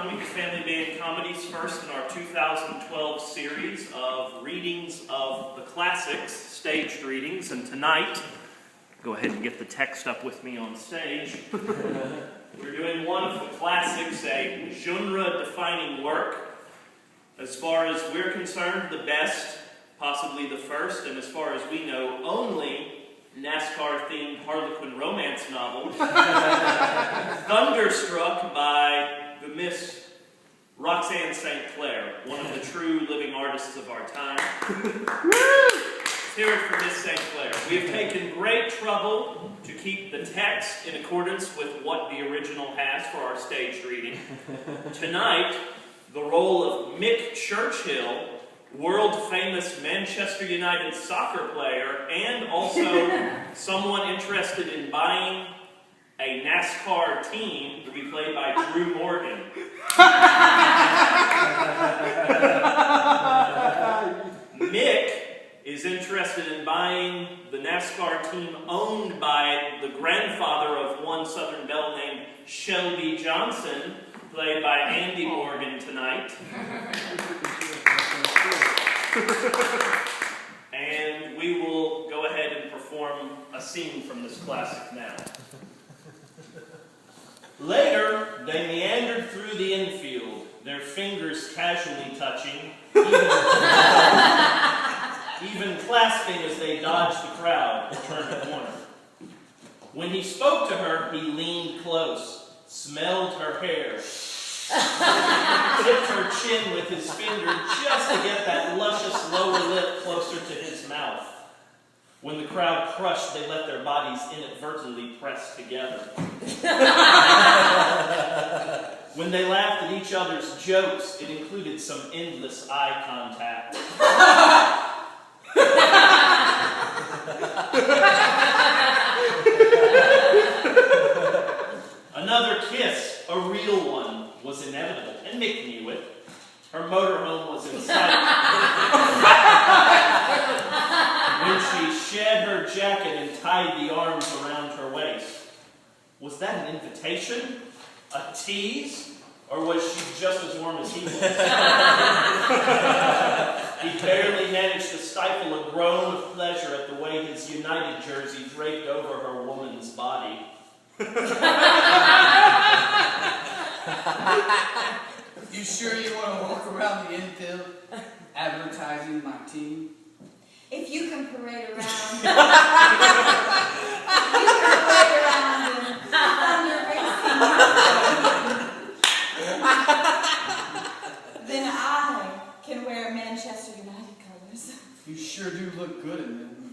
coming to Family Band Comedy's first in our 2012 series of readings of the classics, staged readings. And tonight, go ahead and get the text up with me on stage. We're doing one of the classics, a genre-defining work. As far as we're concerned, the best, possibly the first, and as far as we know, only NASCAR-themed Harlequin romance novel, thunderstruck by the Miss Roxanne St. Clair, one of the true living artists of our time. Let's hear it for Miss St. Clair. We have taken great trouble to keep the text in accordance with what the original has for our staged reading. Tonight, the role of Mick Churchill, world-famous Manchester United soccer player, and also someone interested in buying a NASCAR team, will be played by Drew Morgan. Mick is interested in buying the NASCAR team owned by the grandfather of one Southern belle named Shelby Johnson, played by Andi Morgan tonight. And we will go ahead and perform a scene from this classic now. Later, they meandered through the infield, their fingers casually touching, even clasping as they dodged the crowd and turned the corner. When he spoke to her, he leaned close, smelled her hair, tipped her chin with his finger just to get that luscious lower lip closer to his mouth. When the crowd crushed, they let their bodies inadvertently press together. When they laughed at each other's jokes, it included some endless eye contact. Another kiss, a real one, was inevitable, and Mick knew it. Her motorhome was in sight. When she shed her jacket and tied the arms around her waist. Was that an invitation? A tease? Or was she just as warm as he was? He barely managed to stifle a groan of pleasure at the way his United jersey draped over her woman's body. You sure you want to walk around the infield advertising my team? If you can parade around, then I can wear Manchester United colors. You sure do look good in them.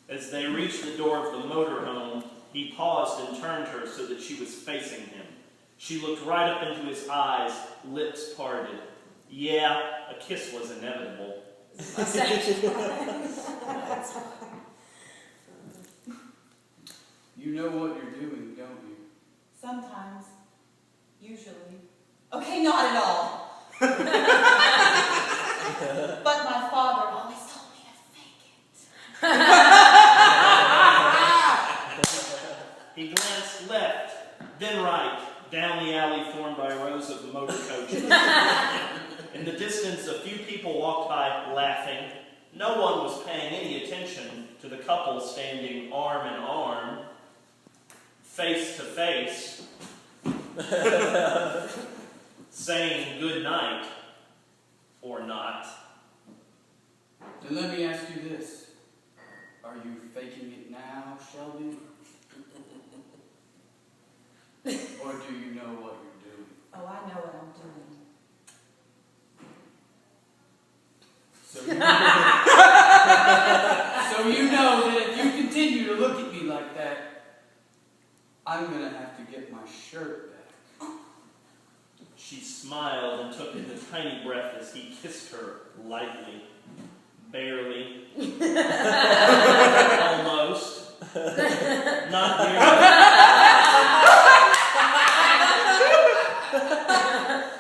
As they reached the door of the motorhome, he paused and turned her so that she was facing him. She looked right up into his eyes, lips parted. Yeah, a kiss was inevitable. You know what you're doing, don't you? Sometimes. Usually. Okay, not at all. But my father always told me to fake it. He glanced left, then right, down the alley formed by rows of motor coaches. In the distance, a few people walked by laughing. No one was paying any attention to the couple standing arm in arm, face to face, saying good night, or not. Then let me ask you this. Are you faking it now, Shelby? Or do you know what you're doing? Oh, I know what I'm doing. So you know that if you continue to look at me like that, I'm going to have to get my shirt back. She smiled and took in a tiny breath as he kissed her lightly, barely, almost, not nearly.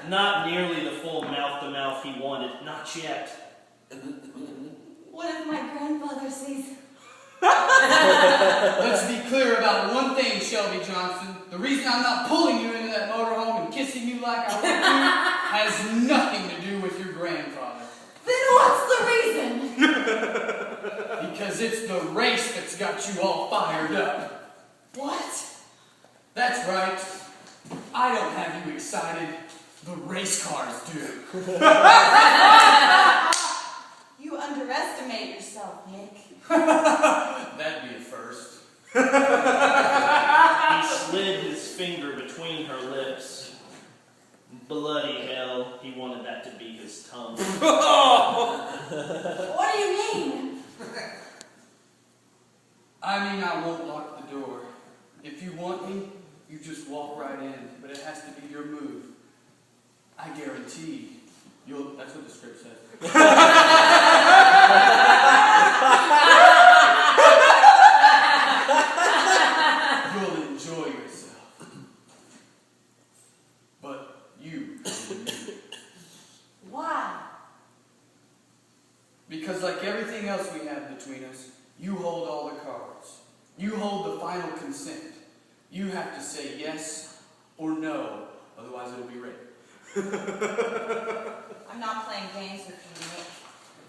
Not nearly the full mouth-to-mouth he wanted, not yet. What if my grandfather sees? Let's be clear about one thing, Shelby Johnson. The reason I'm not pulling you into that motorhome and kissing you like I want has nothing to do with your grandfather. Then what's the reason? Because it's the race that's got you all fired up. What? That's right. I don't have you excited. The race cars do. You underestimate yourself, Nick. That'd be a first. He slid his finger between her lips. Bloody hell, he wanted that to be his tongue. What do you mean? I mean, I won't lock the door. If you want me, you just walk right in, but it has to be your move. I guarantee you'll, that's what the script says. You'll enjoy yourself. But you. Why? Because like everything else we have between us, you hold all the cards. You hold the final consent. You have to say yes or no, otherwise it'll be rape. I'm not playing games with you, Nick.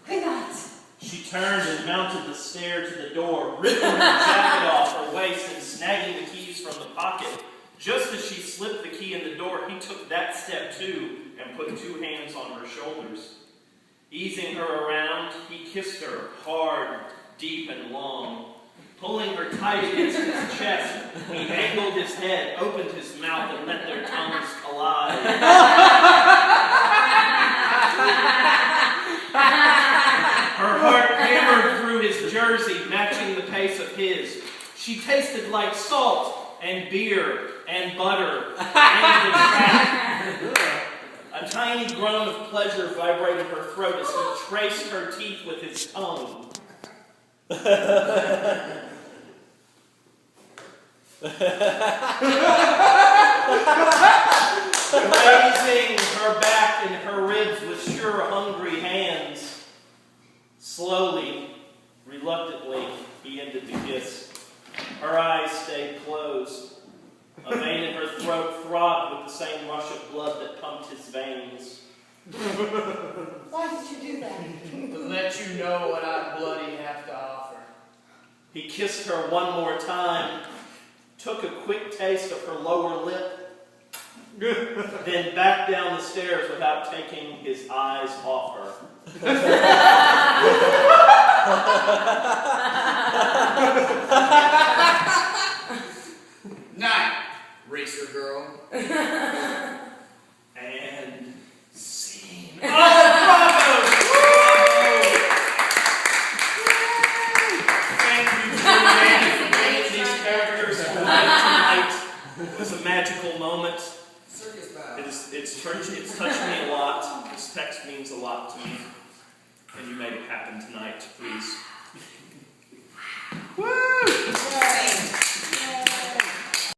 Good night. She turned and mounted the stair to the door, ripping her jacket off her waist and snagging the keys from the pocket. Just as she slipped the key in the door, he took that step too and put two hands on her shoulders. Easing her around, he kissed her hard, deep, and long. Pulling her tight against his chest, he angled his head, opened his mouth, and let their tongues collide. Her heart hammered through his jersey, matching the pace of his. She tasted like salt and beer and butter and the track. A tiny groan of pleasure vibrated her throat as he traced her teeth with his tongue. Raising her back and her ribs with sure, hungry hands. Slowly, reluctantly, he ended the kiss. Her eyes stayed closed. A vein in her throat throbbed with the same rush of blood that pumped his veins. Why did you do that? To let you know what I bloody have to offer. He kissed her one more time, took a quick taste of her lower lip, then backed down the stairs without taking his eyes off her. Night, racer girl. And scene. Oh, bravo! Thank you, Julie, for bringing these characters to life tonight. It was a magical moment. It's touched me a lot. This text means a lot to me. And you may